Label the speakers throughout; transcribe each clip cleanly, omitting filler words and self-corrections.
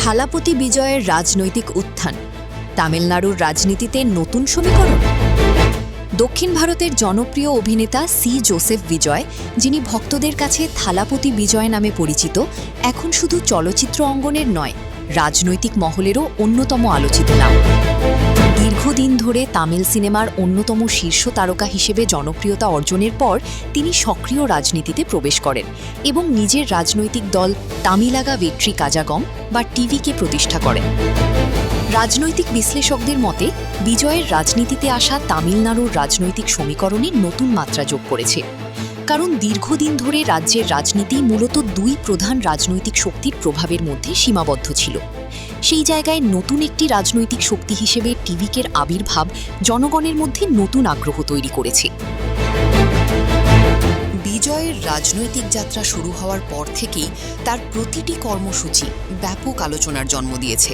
Speaker 1: থালাপতি বিজয়ের রাজনৈতিক উত্থান, তামিলনাড়ুর রাজনীতিতে নতুন সমীকরণ। দক্ষিণ ভারতের জনপ্রিয় অভিনেতা সি জোসেফ বিজয়, যিনি ভক্তদের কাছে থালাপতি বিজয় নামে পরিচিত, এখন শুধু চলচ্চিত্র অঙ্গনের নয়, রাজনৈতিক মহলেরও অন্যতম আলোচিত নাম। দীর্ঘদিন ধরে তামিল সিনেমার অন্যতম শীর্ষ তারকা হিসেবে জনপ্রিয়তা অর্জনের পর তিনি সক্রিয় রাজনীতিতে প্রবেশ করেন এবং নিজের রাজনৈতিক দল তামিলাগা ভেট্রি কাজাগম বা টিভিকে প্রতিষ্ঠা করেন। রাজনৈতিক বিশ্লেষকদের মতে বিজয়ের রাজনীতিতে আসা তামিলনাড়ুর রাজনৈতিক সমীকরণে নতুন মাত্রা যোগ করেছে, কারণ দীর্ঘদিন ধরে রাজ্যের রাজনীতি মূলত দুই প্রধান রাজনৈতিক শক্তির প্রভাবের মধ্যে সীমাবদ্ধ ছিল। সেই জায়গায় নতুন একটি রাজনৈতিক শক্তি হিসেবে টিভিকের আবির্ভাব জনগণের মধ্যে নতুন আগ্রহ তৈরি করেছে। বিজয়ের রাজনৈতিক যাত্রা শুরু হওয়ার পর থেকেই তার প্রতিটি কর্মসূচি ব্যাপক আলোচনার জন্ম দিয়েছে।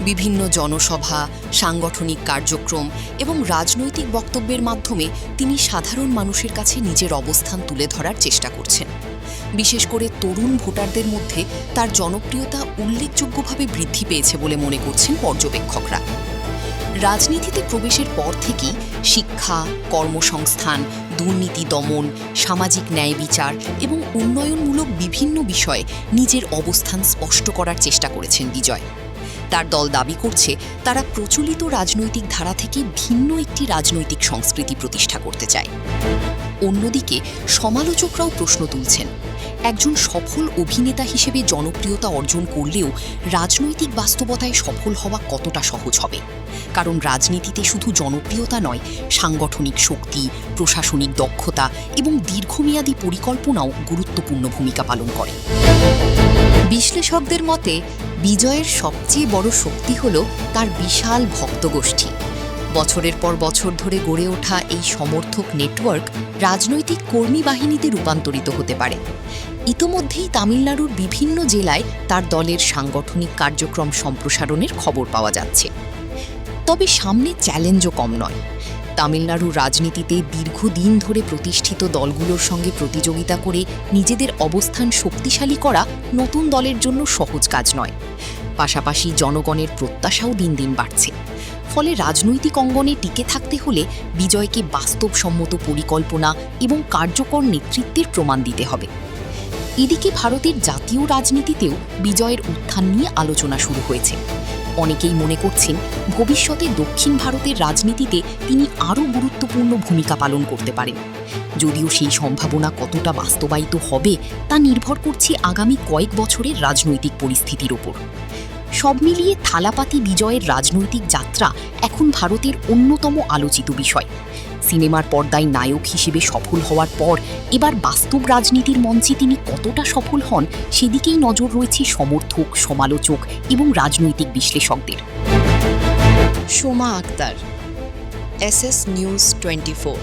Speaker 1: বিভিন্ন জনসভা, সাংগঠনিক কার্যক্রম এবং রাজনৈতিক বক্তব্যের মাধ্যমে তিনি সাধারণ মানুষের কাছে নিজের অবস্থান তুলে ধরার চেষ্টা করছেন। বিশেষ করে তরুণ ভোটারদের মধ্যে তার জনপ্রিয়তা উল্লেখযোগ্যভাবে বৃদ্ধি পেয়েছে বলে মনে করছেন পর্যবেক্ষকরা। রাজনীতিতে প্রবেশের পর থেকেই শিক্ষা, কর্মসংস্থান, দুর্নীতি দমন, সামাজিক ন্যায় বিচার এবং উন্নয়নমূলক বিভিন্ন বিষয়ে নিজের অবস্থান স্পষ্ট করার চেষ্টা করেছেন বিজয়। তার দল দাবি করছে তারা প্রচলিত রাজনৈতিক ধারা থেকে ভিন্ন একটি রাজনৈতিক সংস্কৃতি প্রতিষ্ঠা করতে চায়। অন্যদিকে সমালোচকরাও প্রশ্ন তুলছেন, একজন সফল অভিনেতা হিসেবে জনপ্রিয়তা অর্জন করলেও রাজনৈতিক বাস্তবতায় সফল হওয়া কতটা সহজ হবে? কারণ রাজনীতিতে শুধু জনপ্রিয়তা নয়, সাংগঠনিক শক্তি, প্রশাসনিক দক্ষতা এবং দীর্ঘমেয়াদী পরিকল্পনাও গুরুত্বপূর্ণ ভূমিকা পালন করে। বিশ্লেষকদের মতে বিজয়ের সবচেয়ে বড় শক্তি হল তার বিশাল ভক্তগোষ্ঠী। বছরের পর বছর ধরে গড়ে ওঠা এই সমর্থক নেটওয়ার্ক রাজনৈতিক কর্মী বাহিনীতে রূপান্তরিত হতে পারে। ইতোমধ্যেই তামিলনাড়ুর বিভিন্ন জেলায় তার দলের সাংগঠনিক কার্যক্রম সম্প্রসারণের খবর পাওয়া যাচ্ছে। তবে সামনে চ্যালেঞ্জও কম নয়। তামিলনাড়ুর রাজনীতিতে দীর্ঘদিন ধরে প্রতিষ্ঠিত দলগুলোর সঙ্গে প্রতিযোগিতা করে নিজেদের অবস্থান শক্তিশালী করা নতুন দলের জন্য সহজ কাজ নয়। পাশাপাশি জনগণের প্রত্যাশাও দিন দিন বাড়ছে। ফলে রাজনৈতিক অঙ্গনে টিকে থাকতে হলে বিজয়কে বাস্তবসম্মত পরিকল্পনা এবং কার্যকর নেতৃত্বের প্রমাণ দিতে হবে। এদিকে ভারতের জাতীয় রাজনীতিতেও বিজয়ের উত্থান নিয়ে আলোচনা শুরু হয়েছে। অনেকেই মনে করছেন ভবিষ্যতে দক্ষিণ ভারতের রাজনীতিতে তিনি আরও গুরুত্বপূর্ণ ভূমিকা পালন করতে পারেন। যদিও সেই সম্ভাবনা কতটা বাস্তবায়িত হবে তা নির্ভর করছে আগামী কয়েক বছরের রাজনৈতিক পরিস্থিতির ওপর। সব মিলিয়ে থালাপাতি বিজয়ের রাজনৈতিক যাত্রা এখন ভারতের অন্যতম আলোচিত বিষয়। সিনেমার পর্দায় নায়ক হিসেবে সফল হওয়ার পর এবার বাস্তব রাজনীতির মঞ্চে তিনি কতটা সফল হন সেদিকেই নজর রয়েছে সমর্থক, সমালোচক এবং রাজনৈতিক বিশ্লেষকদের। Soma Akter, SS News 24।